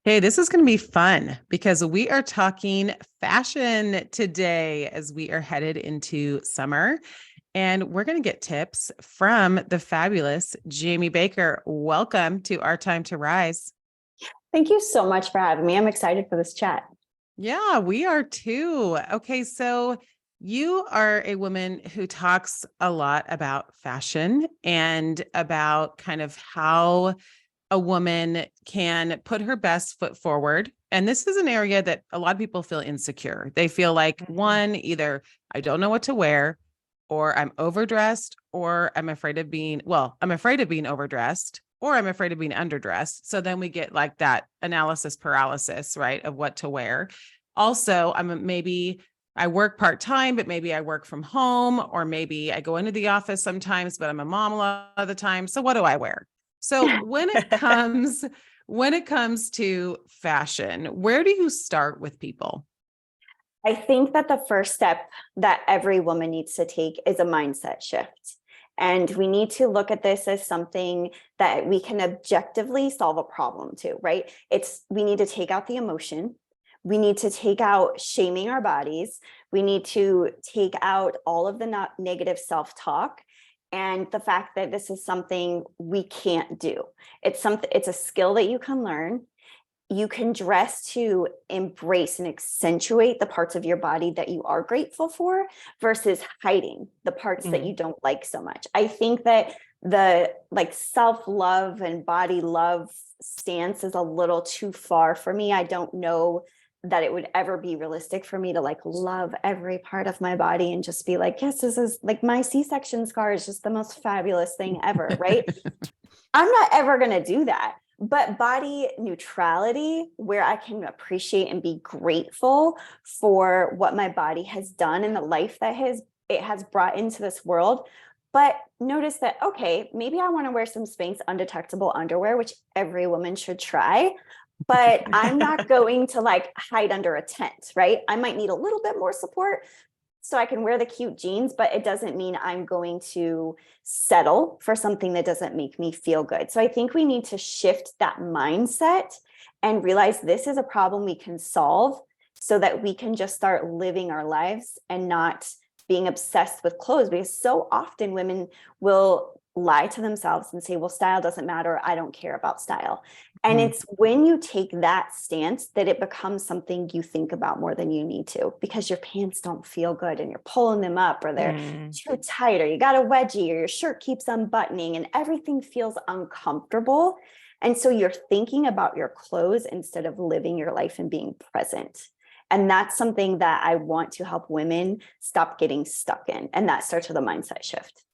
Hey, this is going to be fun because we are talking fashion today as we are headed into summer. And we're going to get tips from the fabulous Jammie Baker. Welcome to Our Time to Rise. Thank you so much for having me. I'm excited for this chat. Yeah, we are too. Okay, so you are a woman who talks a lot about fashion and about kind of how a woman can put her best foot forward. And this is an area that a lot of people feel insecure. They feel like one, either I don't know what to wear, or I'm overdressed, or I'm afraid of being overdressed, or I'm afraid of being underdressed. So then we get like that analysis paralysis, right, of what to wear. Also, maybe I work part-time, but maybe I work from home, or maybe I go into the office sometimes, but I'm a mom a lot of the time. So what do I wear? So when it comes to fashion, where do you start with people? I think that the first step that every woman needs to take is a mindset shift. And we need to look at this as something that we can objectively solve a problem to, right? We need to take out the emotion. We need to take out shaming our bodies. We need to take out all of the negative self-talk and the fact that this is something we can't do. It's a skill that you can learn. You can dress to embrace and accentuate the parts of your body that you are grateful for versus hiding the parts that you don't like so much. I think that the self-love and body love stance is a little too far for me. I don't know that it would ever be realistic for me to love every part of my body and just be like, yes, this is my C-section scar is just the most fabulous thing ever, right? I'm not ever going to do that. But body neutrality, where I can appreciate and be grateful for what my body has done and the life that it has brought into this world. But notice that, okay, maybe I want to wear some Spanx undetectable underwear, which every woman should try. But I'm not going to hide under a tent, right? I might need a little bit more support so I can wear the cute jeans, but it doesn't mean I'm going to settle for something that doesn't make me feel good. So I think we need to shift that mindset and realize this is a problem we can solve so that we can just start living our lives and not being obsessed with clothes, because so often women will lie to themselves and say, well, style doesn't matter. I don't care about style. And it's when you take that stance that it becomes something you think about more than you need to, because your pants don't feel good and you're pulling them up, or they're too tight, or you got a wedgie, or your shirt keeps unbuttoning and everything feels uncomfortable. And so you're thinking about your clothes instead of living your life and being present. And that's something that I want to help women stop getting stuck in. And that starts with a mindset shift.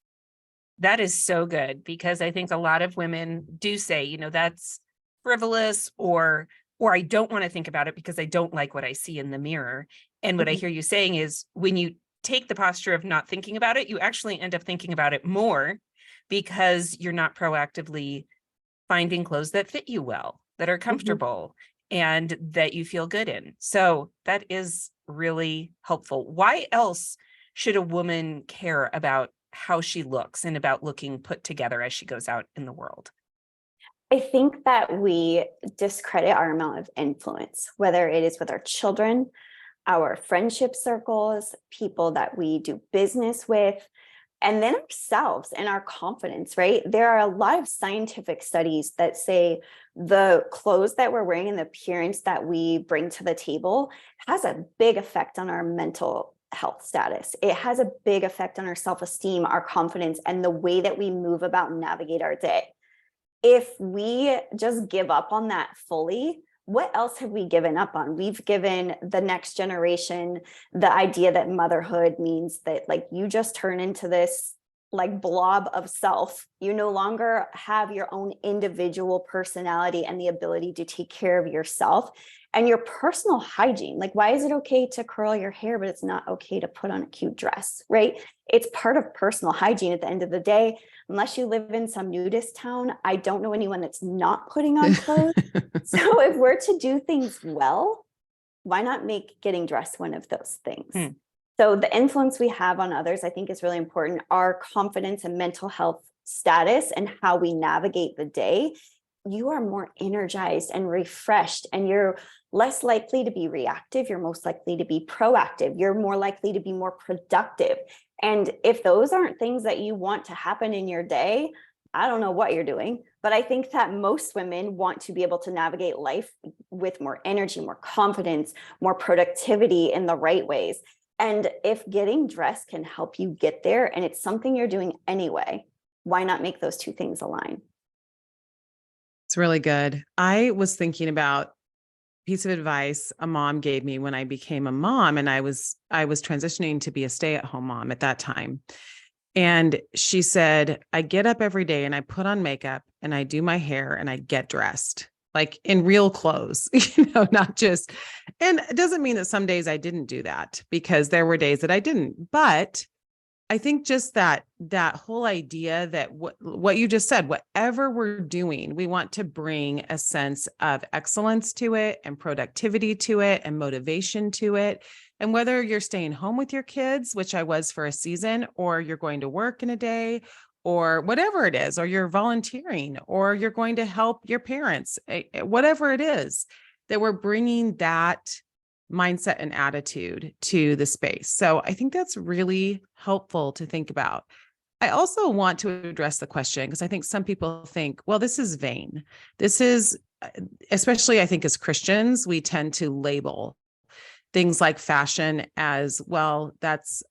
That is so good, because I think a lot of women do say, that's frivolous, or I don't want to think about it because I don't like what I see in the mirror. And what I hear you saying is, when you take the posture of not thinking about it, you actually end up thinking about it more, because you're not proactively finding clothes that fit you well, that are comfortable, and that you feel good in. So that is really helpful. Why else should a woman care about how she looks and about looking put together as she goes out in the world? I think that we discredit our amount of influence, whether it is with our children, our friendship circles, people that we do business with, and then ourselves and our confidence, right? There are a lot of scientific studies that say the clothes that we're wearing and the appearance that we bring to the table has a big effect on our mental health status. It has a big effect on our self-esteem, our confidence, and the way that we move about and navigate our day. If we just give up on that fully, what else have we given up on? We've given the next generation the idea that motherhood means that you just turn into this blob of self. You no longer have your own individual personality and the ability to take care of yourself and your personal hygiene. Why is it okay to curl your hair, but it's not okay to put on a cute dress, right? It's part of personal hygiene at the end of the day. Unless you live in some nudist town, I don't know anyone that's not putting on clothes. So if we're to do things well, why not make getting dressed one of those things? So the influence we have on others, I think, is really important. Our confidence and mental health status and how we navigate the day you are more energized and refreshed, and you're less likely to be reactive. You're most likely to be proactive. You're more likely to be more productive. And if those aren't things that you want to happen in your day, I don't know what you're doing, but I think that most women want to be able to navigate life with more energy, more confidence, more productivity in the right ways. And if getting dressed can help you get there, and it's something you're doing anyway, why not make those two things align? It's really good. I was thinking about a piece of advice a mom gave me when I became a mom, and I was transitioning to be a stay-at-home mom at that time. And she said, I get up every day and I put on makeup and I do my hair and I get dressed, like in real clothes, not just, and it doesn't mean that some days I didn't do that, because there were days that I didn't, but I think just that whole idea that what you just said, whatever we're doing, we want to bring a sense of excellence to it, and productivity to it, and motivation to it. And whether you're staying home with your kids, which I was for a season, or you're going to work in a day, or whatever it is, or you're volunteering, or you're going to help your parents, whatever it is, that we're bringing that mindset and attitude to the space. So I think that's really helpful to think about. I also want to address the question, because I think some people think, well, this is vain. This is, especially I think as Christians, we tend to label things like fashion as, well, that's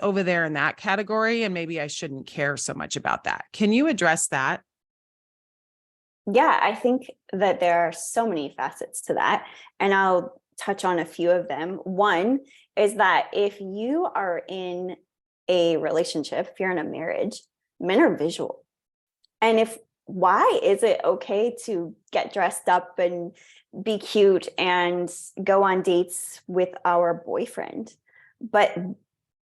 over there in that category, and maybe I shouldn't care so much about that. Can you address that? Yeah, I think that there are so many facets to that, and I'll touch on a few of them. One is that if you are in a relationship, if you're in a marriage, men are visual. And why is it okay to get dressed up and be cute and go on dates with our boyfriend, but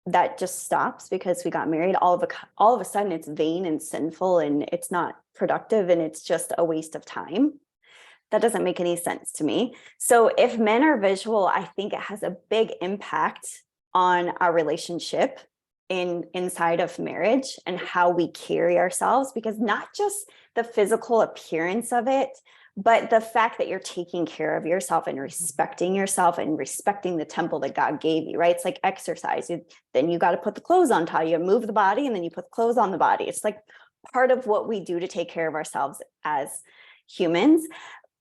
that just stops because we got married? All of a sudden it's vain and sinful, and it's not productive, and it's just a waste of time. That doesn't make any sense to me. So if men are visual, I think it has a big impact on our relationship inside of marriage and how we carry ourselves, because not just the physical appearance of it, but the fact that you're taking care of yourself and respecting yourself and respecting the temple that God gave you, right? It's like exercise. Then you got to put the clothes on top. You move the body, and then you put the clothes on the body. It's like part of what we do to take care of ourselves as humans.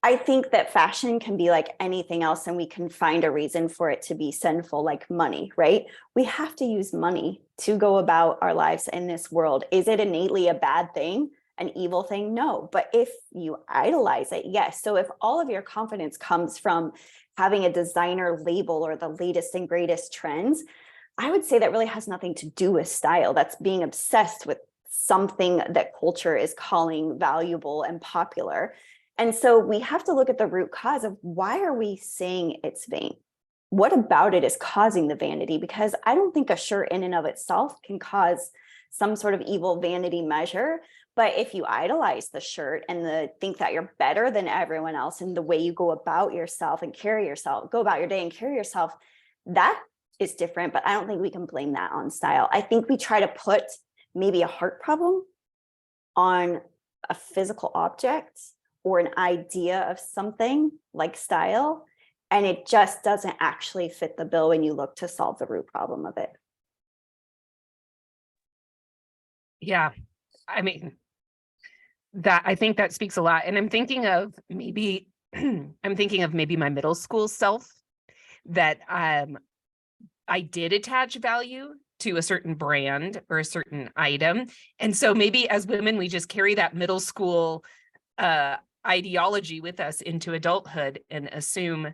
I think that fashion can be like anything else, and we can find a reason for it to be sinful, like money, right? We have to use money to go about our lives in this world. Is it innately a bad thing, an evil thing? No. But if you idolize it, yes. So if all of your confidence comes from having a designer label or the latest and greatest trends, I would say that really has nothing to do with style. That's being obsessed with something that culture is calling valuable and popular. And so we have to look at the root cause of, why are we saying it's vain? What about it is causing the vanity? Because I don't think a shirt in and of itself can cause some sort of evil vanity measure. But if you idolize the shirt and think that you're better than everyone else in the way you go about yourself and go about your day and carry yourself, that is different. But I don't think we can blame that on style. I think we try to put maybe a heart problem on a physical object or an idea of something like style, and it just doesn't actually fit the bill when you look to solve the root problem of it. Yeah. I mean, I think that speaks a lot. And I'm thinking of maybe my middle school self, that I did attach value to a certain brand or a certain item. And so maybe as women, we just carry that middle school ideology with us into adulthood and assume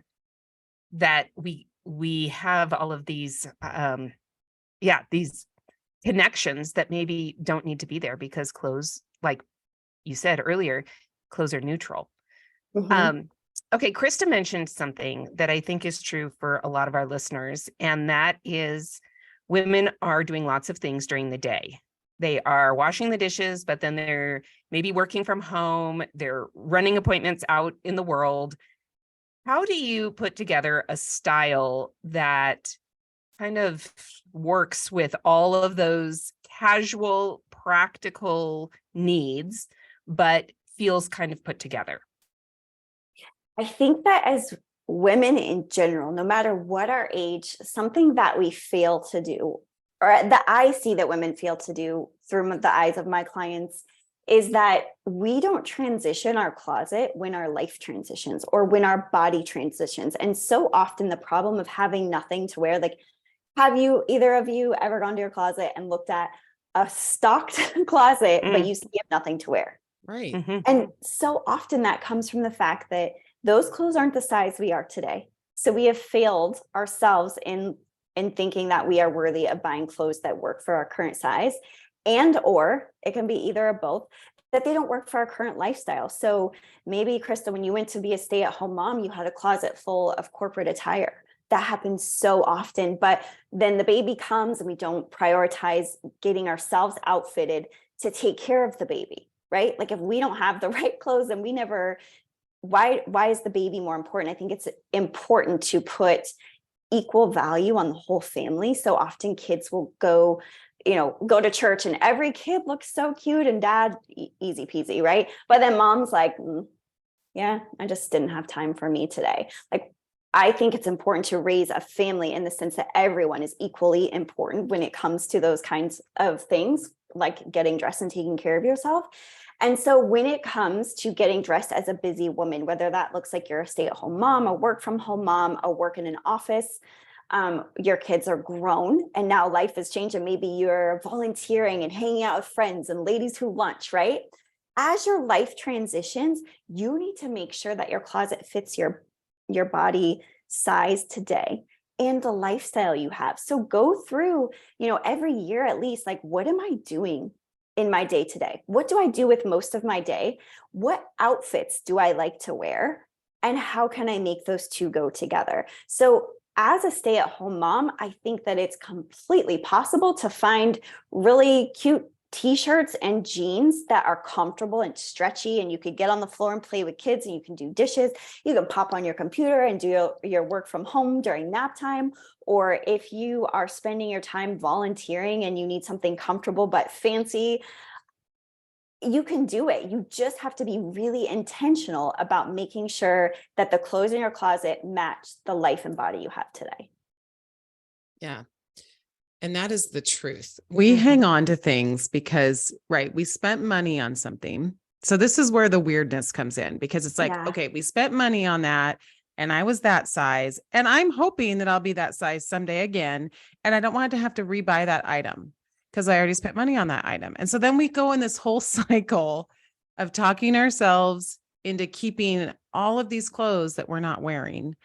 that we have all of these these connections that maybe don't need to be there, because clothes, like you said earlier, clothes are neutral. Mm-hmm. Okay, Krista mentioned something that I think is true for a lot of our listeners, and that is women are doing lots of things during the day. They are washing the dishes, but then they're maybe working from home. They're running appointments out in the world. How do you put together a style that kind of works with all of those casual, practical needs, but feels kind of put together? I think that as women in general, no matter what our age, something that we fail to do, or that I see that women fail to do through the eyes of my clients, is that we don't transition our closet when our life transitions or when our body transitions. And so often the problem of having nothing to wear, like, have you, either of you, ever gone to your closet and looked at a stocked closet, but you have nothing to wear? Right. Mm-hmm. And so often that comes from the fact that those clothes aren't the size we are today. So we have failed ourselves in thinking that we are worthy of buying clothes that work for our current size, and or it can be either or both, that they don't work for our current lifestyle. So maybe, Krista, when you went to be a stay-at-home mom, you had a closet full of corporate attire. That happens so often, but then the baby comes and we don't prioritize getting ourselves outfitted to take care of the baby, right? Like if we don't have the right clothes and we never, why is the baby more important? I think it's important to put equal value on the whole family. So often kids will go to church and every kid looks so cute and dad, easy peasy, right? But then mom's like, yeah, I just didn't have time for me today. Like, I think it's important to raise a family in the sense that everyone is equally important when it comes to those kinds of things, like getting dressed and taking care of yourself. And so when it comes to getting dressed as a busy woman, whether that looks like you're a stay-at-home mom, a work-from-home mom, a work in an office, your kids are grown and now life has changed and maybe you're volunteering and hanging out with friends and ladies who lunch, right? As your life transitions, you need to make sure that your closet fits your body size today and the lifestyle you have. So go through, every year at least, like, what am I doing in my day today? What do I do with most of my day? What outfits do I like to wear? And how can I make those two go together? So as a stay-at-home mom, I think that it's completely possible to find really cute t-shirts and jeans that are comfortable and stretchy, and you could get on the floor and play with kids, and you can do dishes. You can pop on your computer and do your work from home during nap time. Or if you are spending your time volunteering and you need something comfortable but fancy, you can do it. You just have to be really intentional about making sure that the clothes in your closet match the life and body you have today. Yeah. And that is the truth. We hang on to things because, right, we spent money on something. So this is where the weirdness comes in, because it's like, okay, we spent money on that and I was that size and I'm hoping that I'll be that size someday again. And I don't want to have to rebuy that item because I already spent money on that item. And so then we go in this whole cycle of talking ourselves into keeping all of these clothes that we're not wearing.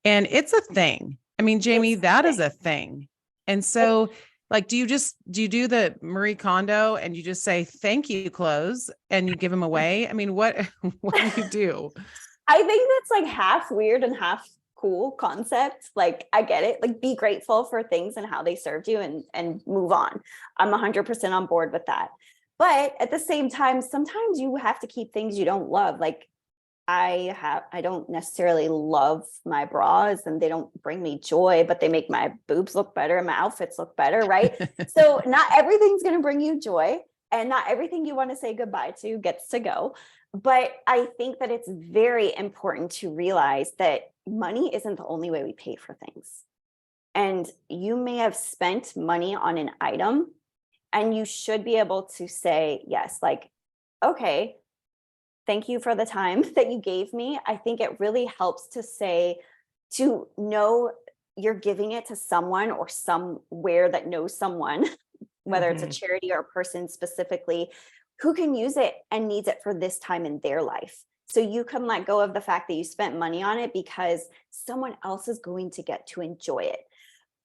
And it's a thing. I mean, Jammie, that is a thing. And so, like, do you do the Marie Kondo and you just say, thank you, clothes, and you give them away? I mean, what do you do? I think that's like half weird and half cool concept. Like, I get it. Like, be grateful for things and how they served you and move on. I'm 100% on board with that. But at the same time, sometimes you have to keep things you don't love. Like, I don't necessarily love my bras and they don't bring me joy, but they make my boobs look better and my outfits look better, right? So not everything's going to bring you joy and not everything you want to say goodbye to gets to go. But I think that it's very important to realize that money isn't the only way we pay for things. And you may have spent money on an item and you should be able to say, yes, like, okay, thank you for the time that you gave me. I think it really helps to know you're giving it to someone or somewhere that knows someone, whether it's a charity or a person specifically, who can use it and needs it for this time in their life. So you can let go of the fact that you spent money on it because someone else is going to get to enjoy it.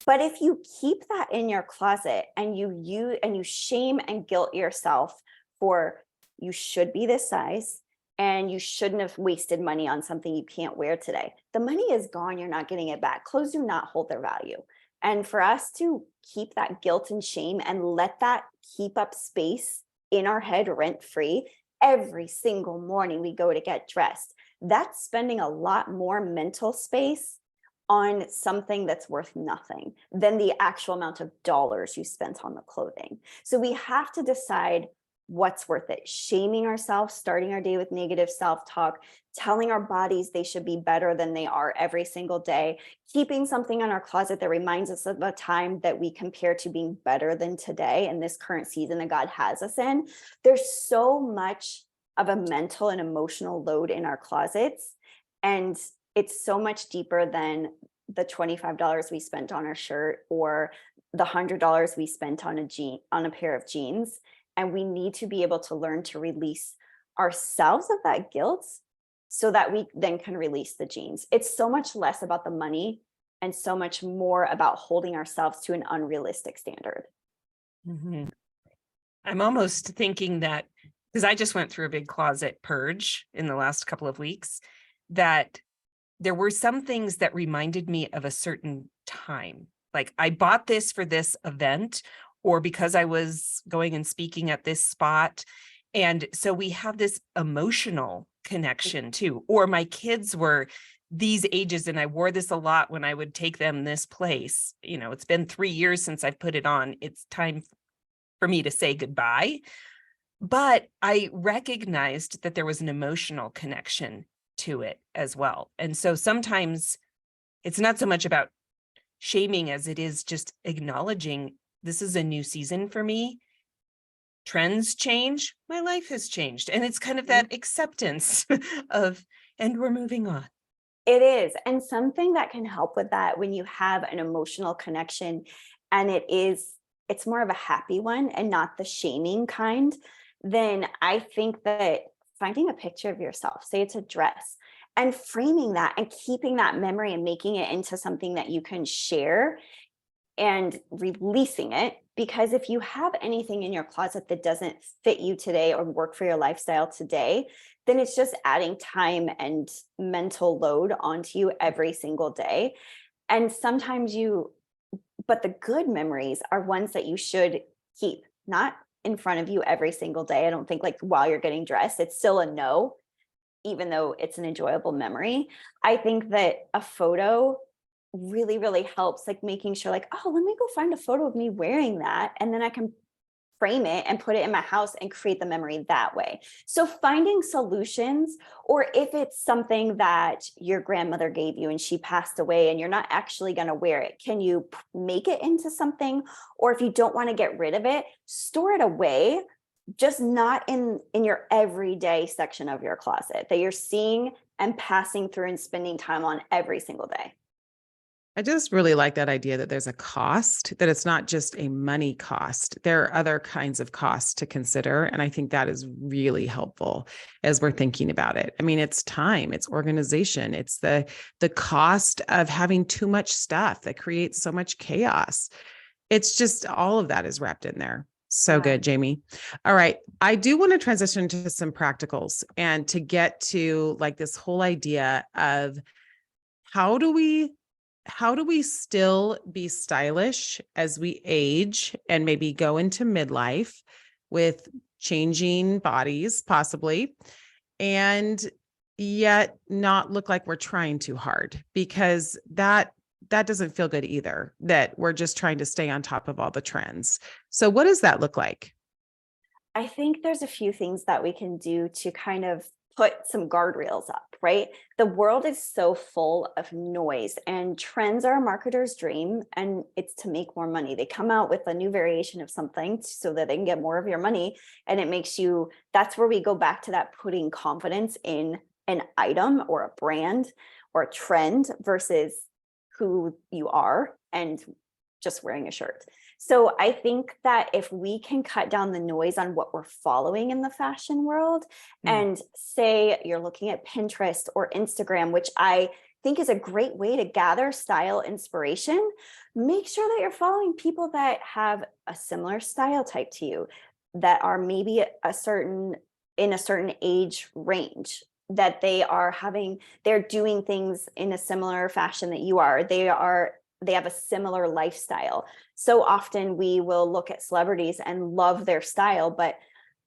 But if you keep that in your closet and you shame and guilt yourself for, you should be this size, and you shouldn't have wasted money on something you can't wear today. The money is gone. You're not getting it back. Clothes do not hold their value. And for us to keep that guilt and shame and let that keep up space in our head rent free, every single morning we go to get dressed, that's spending a lot more mental space on something that's worth nothing than the actual amount of dollars you spent on the clothing. So we have to decide, what's worth it? Shaming ourselves, starting our day with negative self-talk, telling our bodies they should be better than they are every single day, keeping something in our closet that reminds us of a time that we compare to being better than today in this current season that God has us in. There's so much of a mental and emotional load in our closets, and it's so much deeper than the $25 we spent on our shirt or the $100 we spent on a pair of jeans. And we need to be able to learn to release ourselves of that guilt so that we then can release the jeans. It's so much less about the money and so much more about holding ourselves to an unrealistic standard. Mhm. I'm almost thinking that, because I just went through a big closet purge in the last couple of weeks, that there were some things that reminded me of a certain time. Like I bought this for this event, or because I was going and speaking at this spot. And so we have this emotional connection too. Or my kids were these ages and I wore this a lot when I would take them this place. You know, it's been 3 years since I've put it on. It's time for me to say goodbye. But I recognized that there was an emotional connection to it as well. And so sometimes it's not so much about shaming as it is just acknowledging this is a new season for me. Trends change, my life has changed. And it's kind of that acceptance of, and we're moving on. It is. And something that can help with that when you have an emotional connection and it's more of a happy one and not the shaming kind, then I think that finding a picture of yourself, say it's a dress, and framing that and keeping that memory and making it into something that you can share and releasing it. Because if you have anything in your closet that doesn't fit you today or work for your lifestyle today, then it's just adding time and mental load onto you every single day. And sometimes but the good memories are ones that you should keep, not in front of you every single day. I don't think like while you're getting dressed, it's still a no, even though it's an enjoyable memory. I think that a photo really, really helps, like making sure like, oh, let me go find a photo of me wearing that. And then I can frame it and put it in my house and create the memory that way. So finding solutions, or if it's something that your grandmother gave you and she passed away and you're not actually going to wear it, can you make it into something? Or if you don't want to get rid of it, store it away, just not in your everyday section of your closet that you're seeing and passing through and spending time on every single day. I just really like that idea that there's a cost, that it's not just a money cost. There are other kinds of costs to consider. And I think that is really helpful as we're thinking about it. I mean, it's time, it's organization, it's the cost of having too much stuff that creates so much chaos. It's just all of that is wrapped in there. So good, Jammie. All right. I do want to transition to some practicals and to get to like this whole idea of how do we still be stylish as we age and maybe go into midlife with changing bodies, possibly, and yet not look like we're trying too hard, because that doesn't feel good either, that we're just trying to stay on top of all the trends. So what does that look like? I think there's a few things that we can do to kind of put some guardrails up, right? The world is so full of noise, and trends are a marketer's dream, and it's to make more money. They come out with a new variation of something so that they can get more of your money. And it makes you, that's where we go back to that putting confidence in an item or a brand or a trend versus who you are and just wearing a shirt. So I think that if we can cut down the noise on what we're following in the fashion world, and say you're looking at Pinterest or Instagram, which I think is a great way to gather style inspiration, make sure that you're following people that have a similar style type to you, that are maybe in a certain age range, that they're doing things in a similar fashion that you are. They have a similar lifestyle. So often we will look at celebrities and love their style, but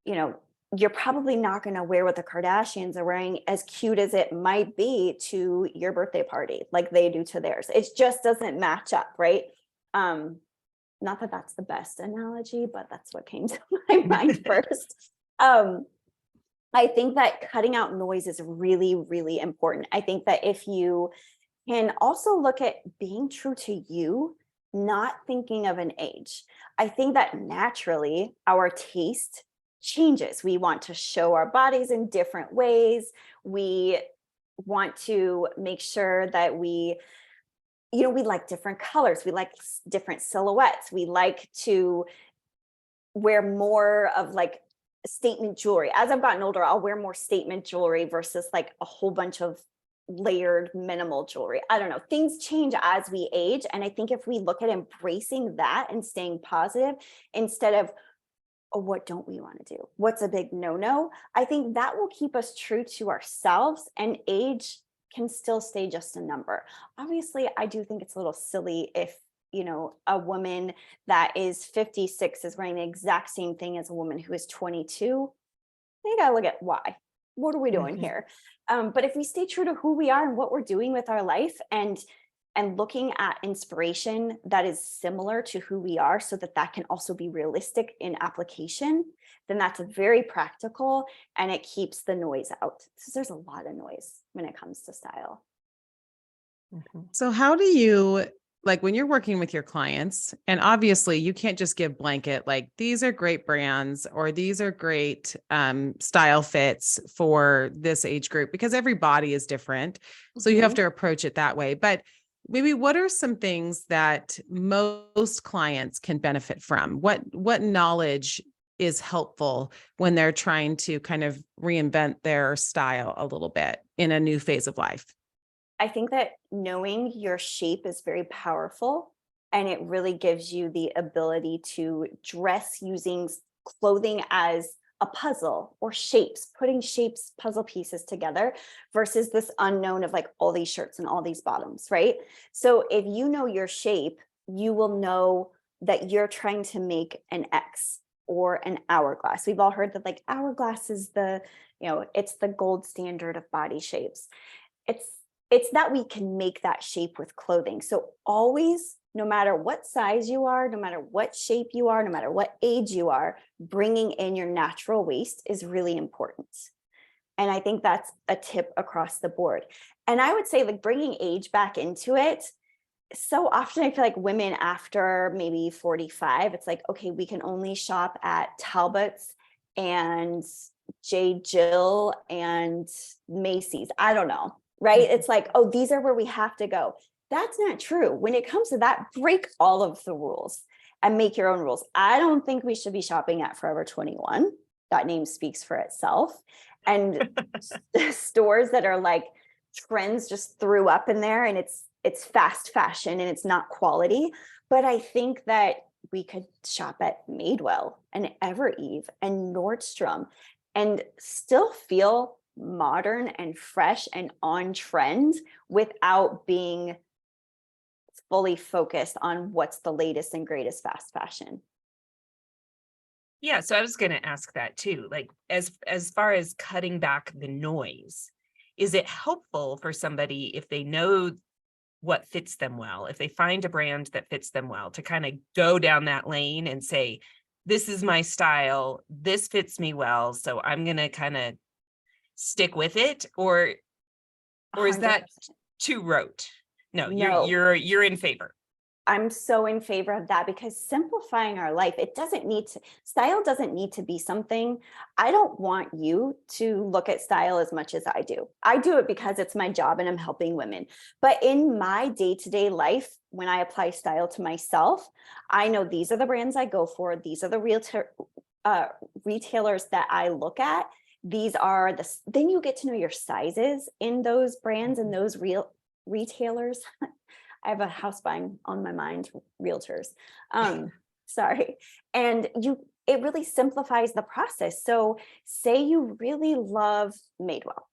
you're probably not going to wear what the Kardashians are wearing, as cute as it might be, to your birthday party like they do to theirs. It just doesn't match up, right? Not that that's the best analogy, but that's what came to my mind first. I think that cutting out noise is really, really important. I think that if you can also look at being true to you, not thinking of an age. I think that naturally our taste changes. We want to show our bodies in different ways. We want to make sure that we like different colors. We like different silhouettes. We like to wear more of like statement jewelry. As I've gotten older, I'll wear more statement jewelry versus like a whole bunch of layered minimal jewelry. I don't know. Things change as we age. And I think if we look at embracing that and staying positive instead of, oh, what don't we want to do? What's a big no-no? I think that will keep us true to ourselves, and age can still stay just a number. Obviously, I do think it's a little silly if a woman that is 56 is wearing the exact same thing as a woman who is 22. You gotta look at why. What are we doing here? But if we stay true to who we are and what we're doing with our life, and looking at inspiration that is similar to who we are, so that can also be realistic in application, then that's very practical, and it keeps the noise out. Because there's a lot of noise when it comes to style. So how do you, like when you're working with your clients, and obviously you can't just give blanket, like these are great brands or these are great style fits for this age group, because every body is different. So you have to approach it that way. But maybe what are some things that most clients can benefit from? What knowledge is helpful when they're trying to kind of reinvent their style a little bit in a new phase of life? I think that knowing your shape is very powerful, and it really gives you the ability to dress using clothing as a puzzle, or putting shapes, puzzle pieces together, versus this unknown of like all these shirts and all these bottoms, right? So if you know your shape, you will know that you're trying to make an X or an hourglass. We've all heard that like hourglass is it's the gold standard of body shapes. It's that we can make that shape with clothing. So always, no matter what size you are, no matter what shape you are, no matter what age you are, bringing in your natural waist is really important. And I think that's a tip across the board. And I would say like bringing age back into it. So often I feel like women after maybe 45, it's like, okay, we can only shop at Talbot's and J. Jill and Macy's. I don't know. Right? It's like, oh, these are where we have to go. That's not true. When it comes to that, break all of the rules and make your own rules. I don't think we should be shopping at Forever 21. That name speaks for itself. And stores that are like trends just threw up in there, and it's fast fashion and it's not quality. But I think that we could shop at Madewell and Evereve and Nordstrom and still feel modern and fresh and on trend without being fully focused on what's the latest and greatest fast fashion. Yeah, so I was going to ask that too. Like as far as cutting back the noise, is it helpful for somebody if they know what fits them well, if they find a brand that fits them well, to kind of go down that lane and say, this is my style, this fits me well, so I'm going to kind of stick with it, or is that 100%. too rote? No, No. you're in favor. I'm so in favor of that, because simplifying our life, style doesn't need to be something. I don't want you to look at style as much as I do. I do it because it's my job and I'm helping women. But in my day-to-day life, when I apply style to myself, I know these are the brands I go for. These are the retailers that I look at. Then you get to know your sizes in those brands and those retailers. I have a house buying on my mind, realtors. Sorry. And it really simplifies the process. So say you really love Madewell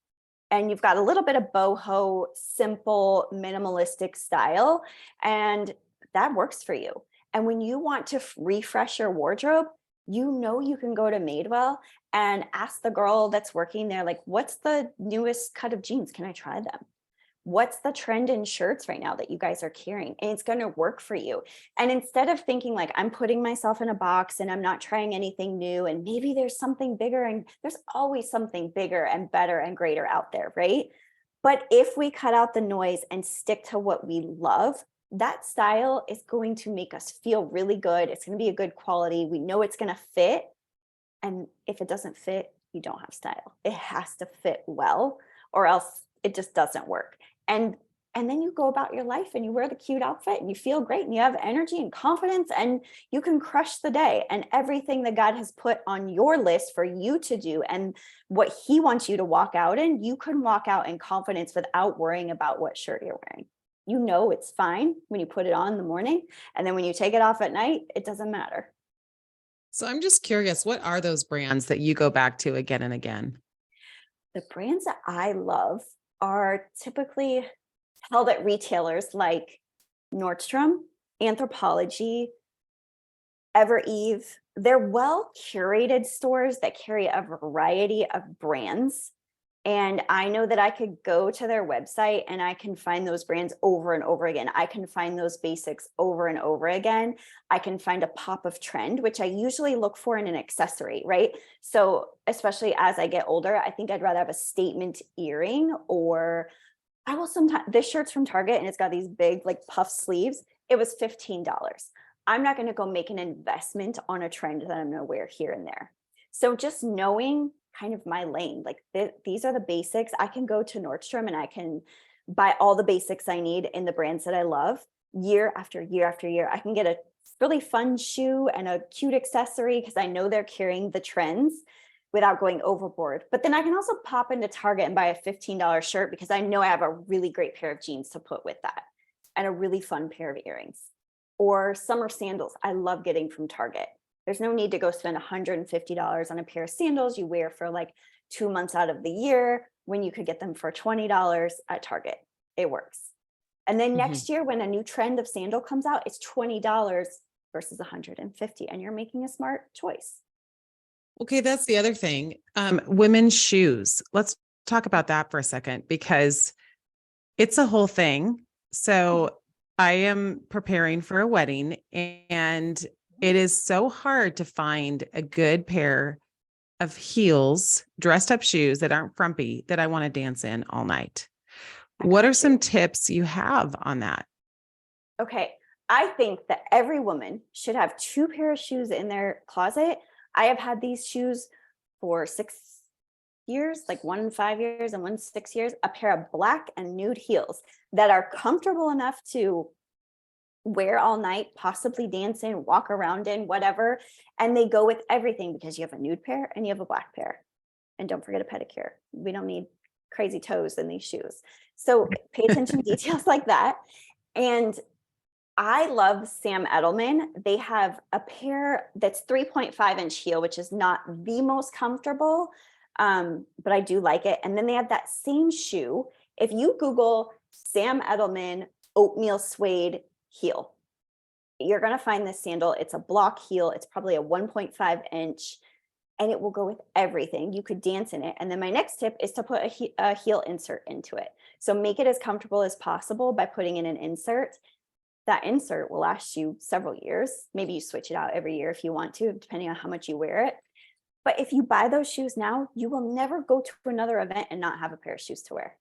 and you've got a little bit of boho, simple, minimalistic style, and that works for you. And when you want to refresh your wardrobe, you can go to Madewell and ask the girl that's working there, like, what's the newest cut of jeans? Can I try them? what's the trend in shirts right now that you guys are carrying? And it's going to work for you. And instead of thinking like I'm putting myself in a box and I'm not trying anything new, and maybe there's something bigger, and there's always something bigger and better and greater out there, right? But if we cut out the noise and stick to what we love, that style is going to make us feel really good. It's going to be a good quality. We know it's going to fit. And if it doesn't fit, you don't have style. It has to fit well, or else it just doesn't work. And then you go about your life and you wear the cute outfit and you feel great and you have energy and confidence and you can crush the day, and everything that God has put on your list for you to do and what he wants you to walk out in, you can walk out in confidence without worrying about what shirt you're wearing. You know it's fine when you put it on in the morning, and then when you take it off at night, it doesn't matter. So I'm just curious, what are those brands that you go back to again and again? The brands that I love are typically held at retailers like Nordstrom, Anthropologie, Evereve. They're well curated stores that carry a variety of brands. And I know that I could go to their website and I can find those brands over and over again. I can find those basics over and over again. I can find a pop of trend, which I usually look for in an accessory, right? So especially as I get older, I think I'd rather have a statement earring, or I will sometimes, this shirt's from Target and it's got these big like puff sleeves. It was $15. I'm not going to go make an investment on a trend that I'm going to wear here and there. So just knowing kind of my lane, like these are the basics. I can go to Nordstrom and I can buy all the basics I need in the brands that I love year after year after year. I can get a really fun shoe and a cute accessory because I know they're carrying the trends without going overboard. But then I can also pop into Target and buy a $15 shirt because I know I have a really great pair of jeans to put with that and a really fun pair of earrings. Or summer sandals I love getting from Target. There's no need to go spend $150 on a pair of sandals you wear for like 2 months out of the year when you could get them for $20 at Target. It works. And then next year, when a new trend of sandal comes out, it's $20 versus $150, and you're making a smart choice. Okay, that's the other thing. Women's shoes. Let's talk about that for a second, because it's a whole thing. So I am preparing for a wedding, and it is so hard to find a good pair of heels, dressed up shoes that aren't frumpy that I want to dance in all night. What are some tips you have on that? Okay. I think that every woman should have 2 pairs of shoes in their closet. I have had these shoes for 6 years, like 1 in 5 years and 1 in 6 years, a pair of black and nude heels that are comfortable enough to wear all night, possibly dance in, walk around in, whatever. And they go with everything because you have a nude pair and you have a black pair. And don't forget a pedicure. We don't need crazy toes in these shoes. So pay attention to details like that. And I love Sam Ettelman. They have a pair that's 3.5-inch heel, which is not the most comfortable, but I do like it. And then they have that same shoe. If you Google Sam Ettelman Oatmeal suede heel, you're going to find this sandal. It's a block heel. It's probably a 1.5-inch, and it will go with everything. You could dance in it. And then my next tip is to put a heel insert into it. So make it as comfortable as possible by putting in an insert. That insert will last you several years. Maybe you switch it out every year if you want to, depending on how much you wear it. But if you buy those shoes now, you will never go to another event and not have a pair of shoes to wear.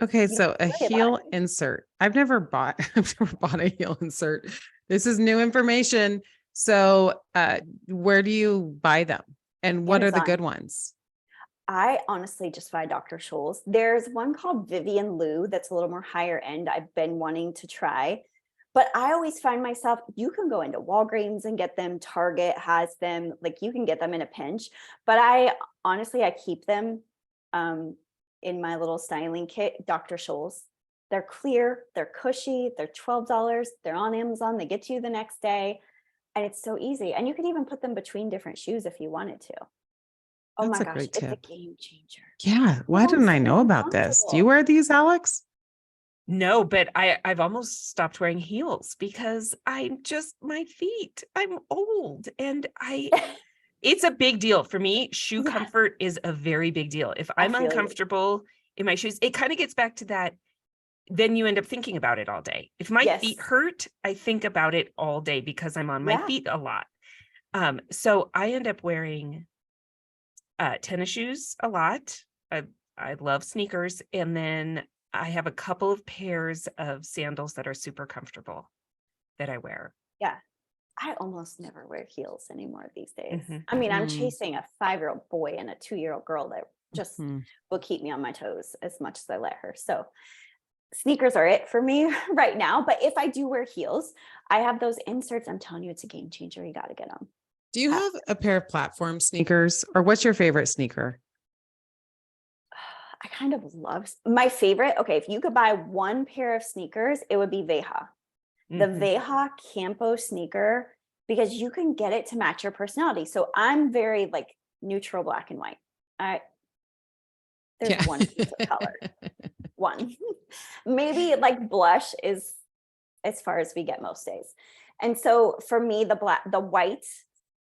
Okay, so a heel insert. I've never bought a heel insert. This is new information. So where do you buy them? And what are the good ones? I honestly just buy Dr. Sholls. There's one called Vivian Lu that's a little more higher end. I've been wanting to try. But I always find myself, you can go into Walgreens and get them. Target has them. Like you can get them in a pinch. But I keep them in my little styling kit, Dr. Sholls. They're clear, they're cushy, they're $12. They're on Amazon. They get to you the next day. And it's so easy. And you can even put them between different shoes if you wanted to. Oh That's my a gosh, great it's tip. a game changer. Yeah. Why didn't I know about this? Do you wear these, Alex? No, but I've almost stopped wearing heels because my feet, I'm old, and it's a big deal for me. Shoe comfort is a very big deal. If I'm uncomfortable in my shoes, it kind of gets back to that then you end up thinking about it all day. If my feet Yes. hurt, I think about it all day because I'm on my Yeah. feet a lot. So I end up wearing tennis shoes a lot. I love sneakers. And then I have a couple of pairs of sandals that are super comfortable that I wear. Yeah. I almost never wear heels anymore these days. Mhm. I mean, I'm Mm. chasing a 5-year-old boy and a 2-year-old girl that just Mhm. will keep me on my toes as much as I let her. So sneakers are it for me right now. But if I do wear heels, I have those inserts. I'm telling you, it's a game changer. You got to get them. Do you have a pair of platform sneakers, or what's your favorite sneaker? I kind of love my favorite. Okay, if you could buy one pair of sneakers, it would be Veha. The Mhm. Veha Campo sneaker, because you can get it to match your personality. So I'm very like neutral black and white. There's Yeah. one piece of color. One. Maybe like blush is as far as we get most days. And so for me, the white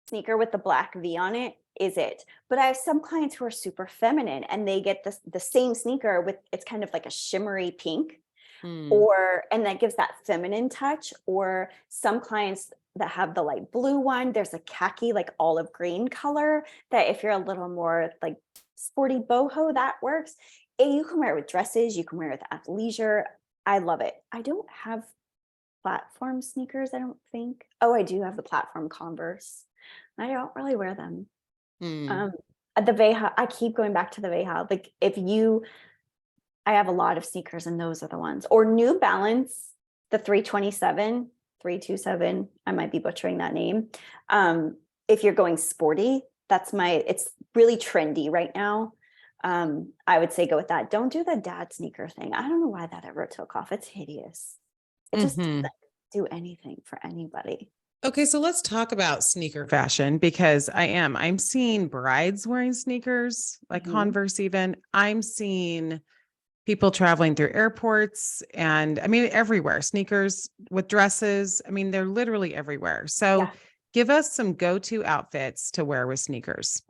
sneaker with the black V on it is it. But I have some clients who are super feminine and they get the same sneaker with, it's kind of like a shimmery pink, Mm. or, and that gives that feminine touch. Or some clients that have the light blue one, there's a khaki, like olive green color that if you're a little more like sporty boho, that works. And you can wear it with dresses, you can wear it with athleisure. I love it. I don't have platform sneakers, I don't think. Oh, I do have the platform Converse. I don't really wear them. Mm. Um, the Veha, I keep going back to the Veha. Like I have a lot of sneakers and those are the ones. Or New Balance, the 327, I might be butchering that name. If you're going sporty, it's really trendy right now. I would say go with that. Don't do the dad sneaker thing. I don't know why that ever took off. It's hideous. It just Mhm. doesn't do anything for anybody. Okay, so let's talk about sneaker fashion because I'm seeing brides wearing sneakers, like Mhm. Converse even. I'm seeing people traveling through airports and I mean everywhere, sneakers with dresses. I mean, they're literally everywhere. So Yeah. give us some go-to outfits to wear with sneakers.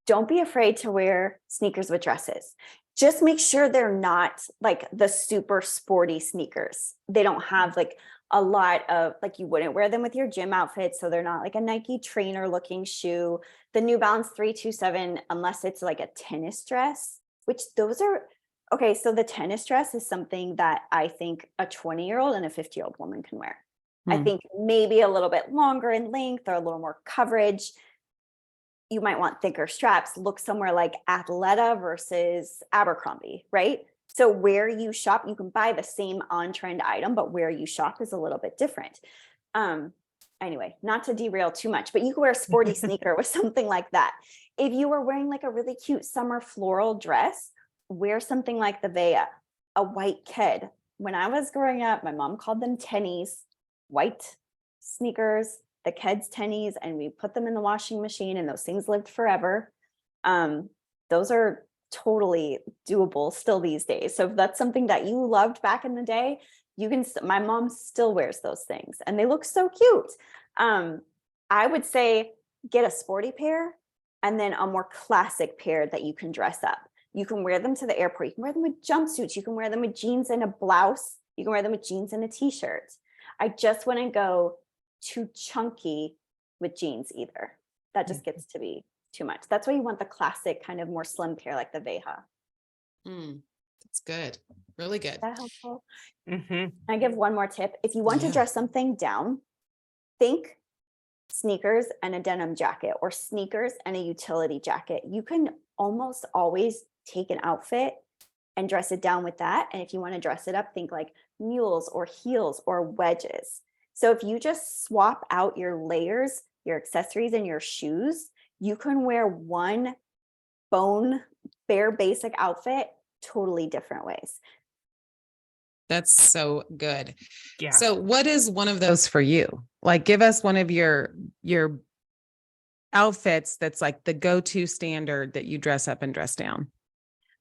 Don't be afraid to wear sneakers with dresses. Just make sure they're not like the super sporty sneakers. They don't have like a lot of, like, you wouldn't wear them with your gym outfit. So they're not like a Nike trainer looking shoe. The New Balance 327, unless it's like a tennis dress, which those are okay. So the tennis dress is something that I think a 20-year-old and a 50-year-old woman can wear. I Hmm. think maybe a little bit longer in length or a little more coverage. You might want thicker straps. Look somewhere like Athleta versus Abercrombie, right? So where you shop, you can buy the same on-trend item, but where you shop is a little bit different. Um, anyway, not to derail too much, but you can wear a sporty sneaker with something like that. If you were wearing like a really cute summer floral dress, wear something like the Veha, a white kid. When I was growing up, my mom called them tennies, white sneakers, the kids' tennies, and we put them in the washing machine, and those things lived forever. Those are totally doable still these days. So if that's something that you loved back in the day, you can. My mom still wears those things, and they look so cute. I would say get a sporty pair, and then a more classic pair that you can dress up. You can wear them to the airport. You can wear them with jumpsuits. You can wear them with jeans and a blouse. You can wear them with jeans and a t-shirt. I just wouldn't go too chunky with jeans either. That just gets to be too much. That's why you want the classic kind of more slim pair like the Veha. Mm, that's good. Really good. Is that helpful? Mhm. I give one more tip. If you want to Yeah. dress something down, think sneakers and a denim jacket or sneakers and a utility jacket. You can almost always take an outfit and dress it down with that. And if you want to dress it up, think like mules or heels or wedges. So if you just swap out your layers, your accessories, and your shoes, you can wear one bone bare basic outfit totally different ways. That's so good. Yeah. So what is one of those for you? Like give us one of your outfits that's like the go-to standard that you dress up and dress down.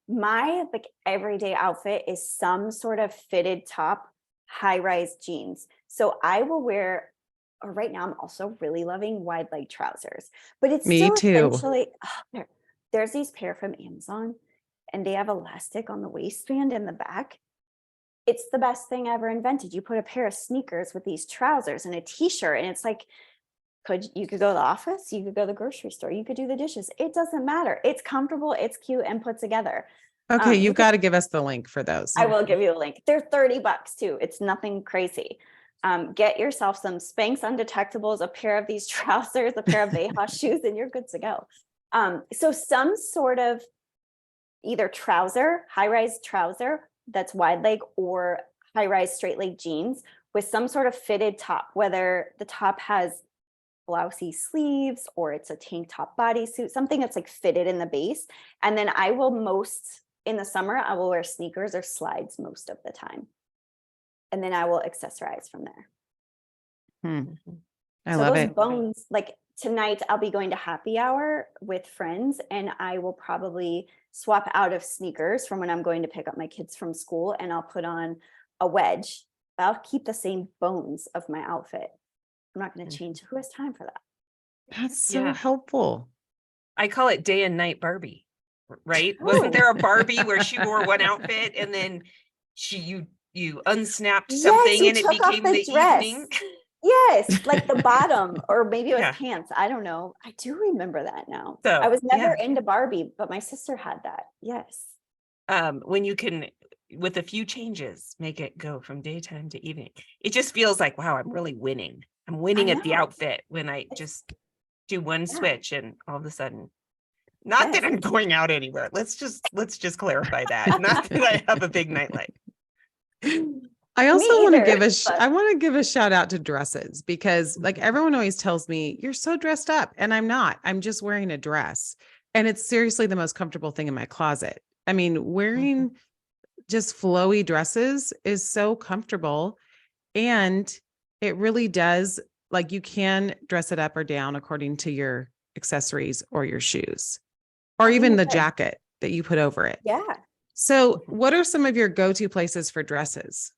My like everyday outfit is some sort of fitted top, high-rise jeans. So I will wear, or right now I'm also really loving wide leg trousers, but it's Me still too. essentially, there's these pair from Amazon and they have elastic on the waistband and the back. it's the best thing ever invented. You put a pair of sneakers with these trousers and a t-shirt, and it's like, you could go to the office, you could go to the grocery store, you could do the dishes. It doesn't matter. It's comfortable, it's cute, and put together. Okay, you've got to give us the link for those. I will give you a link. They're $30 too. It's nothing crazy. Get yourself some Spanx undetectables, a pair of these trousers, a pair of Veha shoes, and you're good to go. So some sort of either trouser, high-rise trouser that's wide leg, or high-rise straight leg jeans with some sort of fitted top, whether the top has blousey sleeves or it's a tank top bodysuit, something that's like fitted in the base. And then I will in the summer, I will wear sneakers or slides most of the time. And then I will accessorize from there. I so love those it. bones, like tonight I'll be going to happy hour with friends, and I will probably swap out of sneakers from when I'm going to pick up my kids from school, and I'll put on a wedge. I'll keep the same bones of my outfit. I'm not going to change. Who has time for that? That's so helpful. I call it day and night Barbie, right? Wasn't there a Barbie where she wore one outfit and then you unsnapped something and it became the evening? Yes, like the bottom, or maybe it was pants. I don't know. I do remember that now. So I was never into Barbie, but my sister had that. Yes. When you can, with a few changes, make it go from daytime to evening. It just feels like, wow, I'm really winning. I'm winning at the outfit when I just do one switch, and all of a sudden, not that I'm going out anywhere. Let's just clarify that. Not that I have a big nightlight. I also want to give a shout out to dresses, because like everyone always tells me, you're so dressed up, and I'm not. I'm just wearing a dress, and it's seriously the most comfortable thing in my closet. I mean, wearing just flowy dresses is so comfortable, and it really does, like, you can dress it up or down according to your accessories or your shoes, or even the jacket that you put over it. Yeah. So what are some of your go-to places for dresses?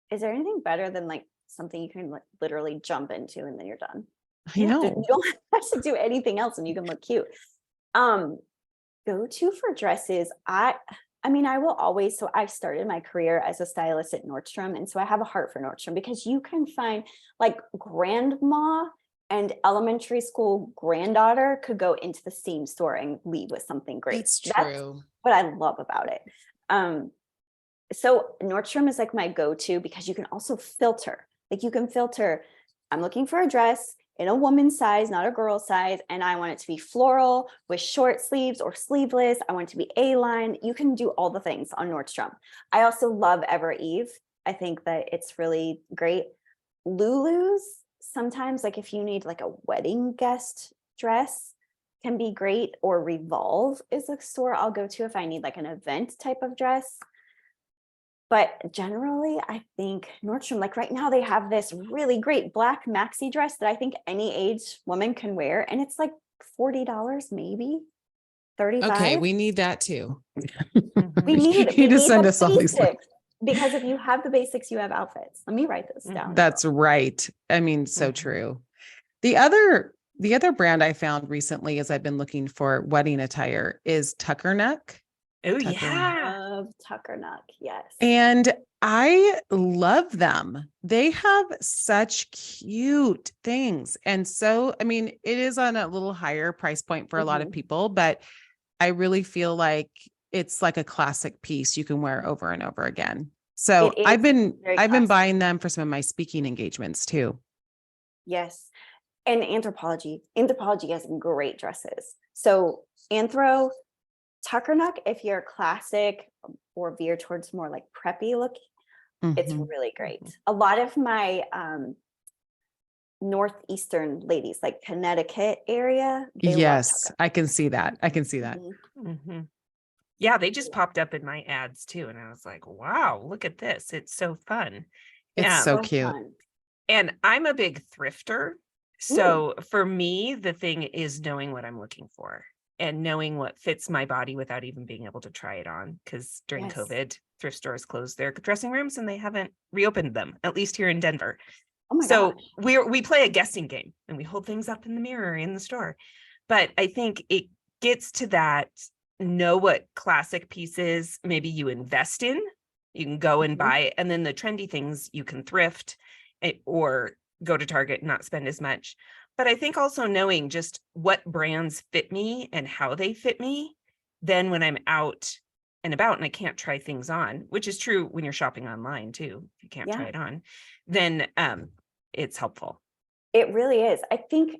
Is there anything better than like something you can like literally jump into and then you're done? I know. You don't have to do anything else and you can look cute. Go-to for dresses. I mean, I will always, so I started my career as a stylist at Nordstrom. And so I have a heart for Nordstrom, because you can find like grandma and elementary school granddaughter could go into the same store and leave with something great. It's true. That's what I love about it. So Nordstrom is like my go-to, because you can also filter. Like you can filter, I'm looking for a dress in a woman's size, not a girl size, and I want it to be floral with short sleeves or sleeveless. I want it to be A-line. You can do all the things on Nordstrom. I also love Evereve. I think that it's really great. Lulu's, sometimes, like if you need like a wedding guest dress, can be great. Or Revolve is a store I'll go to if I need like an event type of dress. But generally, I think Nordstrom, like right now, they have this really great black maxi dress that I think any age woman can wear. And it's like $40, maybe $35. Okay, we need that too. We need to send us all these links. Because if you have the basics, you have outfits. Let me write this down. That's right. I mean, so true. The other brand I found recently, as I've been looking for wedding attire, is Tuckernuck. Oh, yeah. Love Tuckernuck. Yes. And I love them. They have such cute things. And so, I mean, it is on a little higher price point for a lot of people, but I really feel like it's like a classic piece you can wear over and over again. So I've been buying them for some of my speaking engagements too. Yes. And Anthropologie has great dresses. So Tuckernuck, if you're classic or veer towards more like preppy look, it's really great. A lot of my northeastern ladies, like Connecticut area. Yes, I can see that. Yeah, they just popped up in my ads too. And I was like, wow, look at this. It's so fun. It's so cute. Fun. And I'm a big thrifter. So for me, the thing is knowing what I'm looking for and knowing what fits my body without even being able to try it on. Because during COVID, thrift stores closed their dressing rooms and they haven't reopened them, at least here in Denver. Oh my so gosh. we play a guessing game and we hold things up in the mirror in the store. But I think it gets to that, know what classic pieces maybe you invest in You can go and Mhm. buy, and then the trendy things you can thrift or go to Target and not spend as much. But I think also knowing just what brands fit me and how they fit me, then when I'm out and about and I can't try things on, which is true when you're shopping online too, if you can't try Yeah, it on, then it's helpful. it really is. I think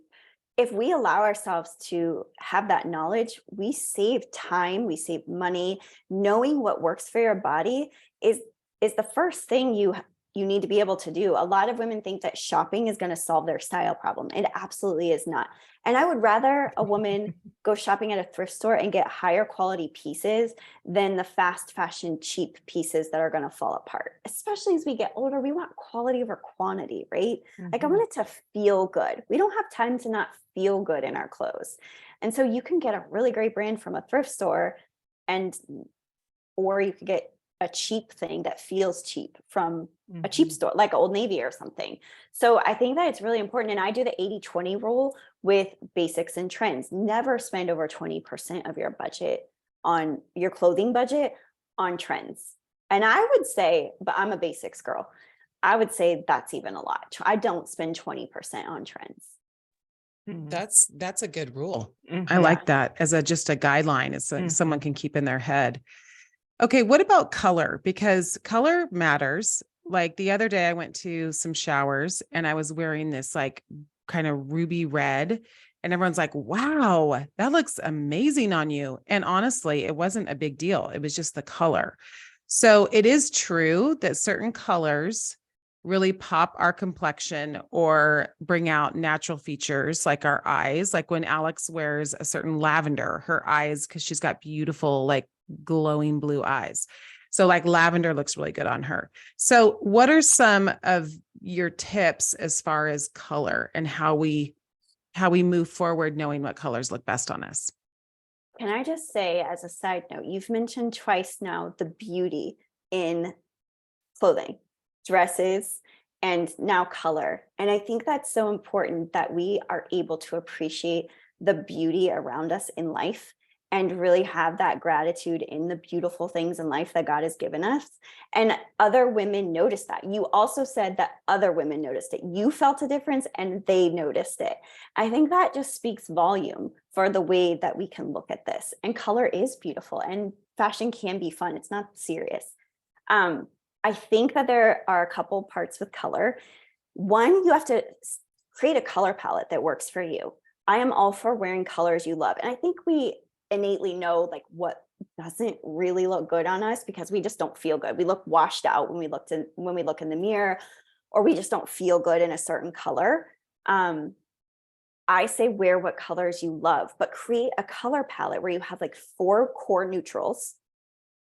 if we allow ourselves to have that knowledge, we save time, we save money. Knowing what works for your body is the first thing you need to be able to do. A lot of women think that shopping is going to solve their style problem. It absolutely is not. And I would rather a woman go shopping at a thrift store and get higher quality pieces than the fast fashion cheap pieces that are going to fall apart. Especially as we get older, we want quality over quantity, right? Like I Mhm. want it to feel good. We don't have time to not feel good in our clothes. And so you can get a really great brand from a thrift store and or you could get a cheap thing that feels cheap from a cheap Mhm. store like Old Navy or something. So I think that it's really important. And I do the 80-20 rule with basics and trends. Never spend over 20% of your budget on your clothing budget on trends. And I would say, but I'm a basics girl. I would say that's even a lot. I don't spend 20% on trends. Mhm. That's a good rule. Mhm. I like that as just a guideline. It's like someone Mhm. can keep in their head. Okay, what about color? Because color matters. Like the other day, I went to some showers and I was wearing this like kind of ruby red. And everyone's like, wow, that looks amazing on you. And honestly, it wasn't a big deal. It was just the color. So it is true that certain colors really pop our complexion or bring out natural features like our eyes. Like when Alex wears a certain lavender, her eyes, because she's got beautiful, like glowing blue eyes. So like lavender looks really good on her. So what are some of your tips as far as color and how we move forward knowing what colors look best on us? Can I just say, as a side note, you've mentioned twice now the beauty in clothing, dresses, and now color. And I think that's so important that we are able to appreciate the beauty around us in life and really have that gratitude in the beautiful things in life that God has given us. And other women noticed that. You also said that other women noticed it. You felt a difference and they noticed it. I think that just speaks volume for the way that we can look at this. And color is beautiful and fashion can be fun. It's not serious. Um, I think that there are a couple parts with color. One, you have to create a color palette that works for you. I am all for wearing colors you love. And I think we innately know like what doesn't really look good on us because we just don't feel good. We look washed out when we look in the mirror, or we just don't feel good in a certain color. I say wear what colors you love, but create a color palette where you have like 4 core neutrals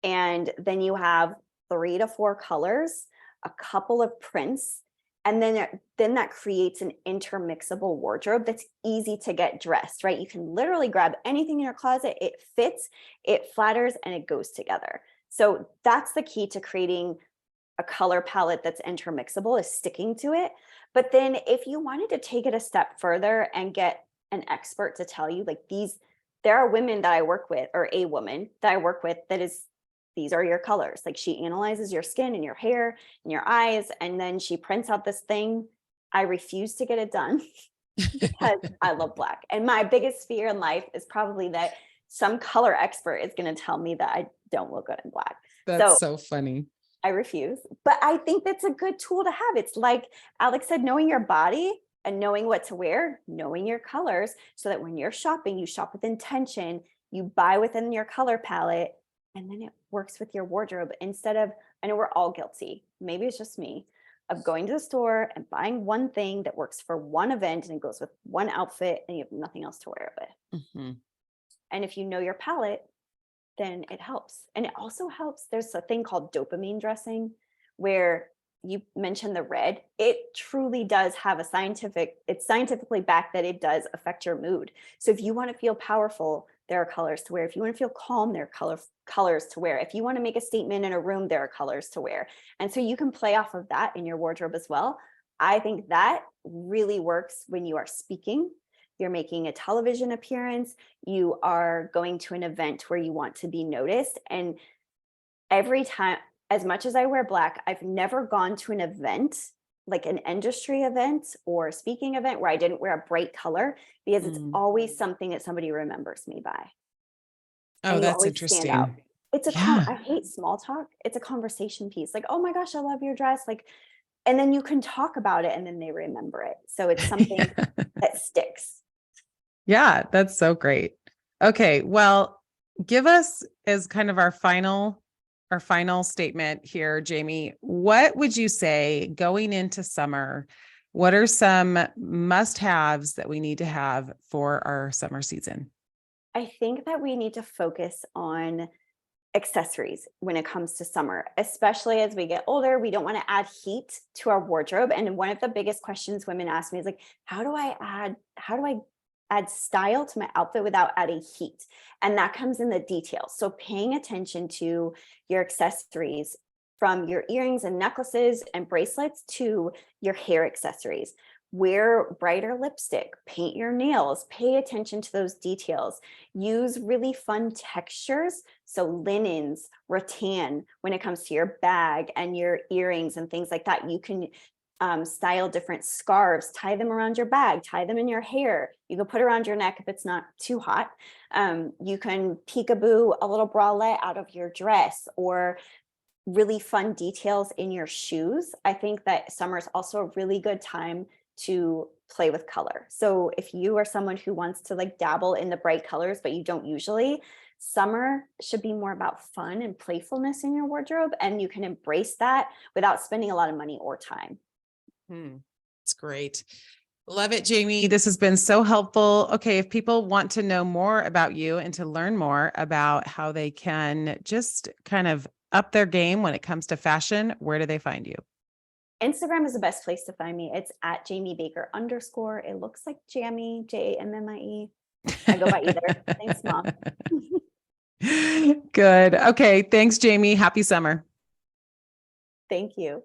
and then you have 3 to 4 colors, a couple of prints, and then that creates an intermixable wardrobe that's easy to get dressed, right? You can literally grab anything in your closet, it fits, it flatters, and it goes together. So that's the key to creating a color palette that's intermixable, is sticking to it. But then if you wanted to take it a step further and get an expert to tell you like there are women that I work with, or a woman that I work with that is, these are your colors. Like she analyzes your skin and your hair and your eyes, and then she prints out this thing. I refuse to get it done because I love black. And my biggest fear in life is probably that some color expert is going to tell me that I don't look good in black. That's So so funny. I refuse. But I think that's a good tool to have. It's like Alex said, knowing your body and knowing what to wear, knowing your colors, so that when you're shopping, you shop with intention, you buy within your color palette, and then it works with your wardrobe instead of, I know we're all guilty, maybe it's just me, of going to the store and buying one thing that works for one event and it goes with one outfit and you have nothing else to wear it with. Mhm. And if you know your palette, then it helps. And it also helps. There's a thing called dopamine dressing where you mentioned the red. It truly does have it's scientifically backed that it does affect your mood. So if you want to feel powerful, there are colors to wear. If you want to feel calm, there are colors to wear. If you want to make a statement in a room, there are colors to wear. And so you can play off of that in your wardrobe as well. I think that really works when you are speaking, you're making a television appearance, you are going to an event where you want to be noticed. And every time, as much as I wear black, I've never gone to an event, like an industry event or speaking event, where I didn't wear a bright color, because it's always something that somebody remembers me by. Oh, And you that's always stand out. interesting. It's a Yeah. I hate small talk. It's a conversation piece. Like, oh my gosh, I love your dress. Like, and then you can talk about it and then they remember it. So it's something that sticks. Yeah, that's so great. Okay, well, give us as kind of our final statement here, Jammie. What would you say going into summer? What are some must-haves that we need to have for our summer season? I think that we need to focus on accessories when it comes to summer, especially as we get older. We don't want to add heat to our wardrobe. And one of the biggest questions women ask me is like, how do I add style to my outfit without adding heat? And that comes in the details. So paying attention to your accessories, from your earrings and necklaces and bracelets to your hair accessories. Wear brighter lipstick, paint your nails, pay attention to those details. Use really fun textures. So linens, rattan, when it comes to your bag and your earrings and things like that. You can style different scarves, tie them around your bag, tie them in your hair. You can put around your neck if it's not too hot. You can peekaboo a little bralette out of your dress, or really fun details in your shoes. I think that summer is also a really good time to play with color. So if you are someone who wants to like dabble in the bright colors, but you don't usually, summer should be more about fun and playfulness in your wardrobe, and you can embrace that without spending a lot of money or time. It's great. Love it, Jammie. This has been so helpful. Okay, if people want to know more about you and to learn more about how they can just kind of up their game when it comes to fashion, where do they find you? Instagram is the best place to find me. It's at Jammie Baker _. It looks like Jammie, Jammie. I go by either. Thanks, Mom. Good. Okay. Thanks, Jammie. Happy summer. Thank you.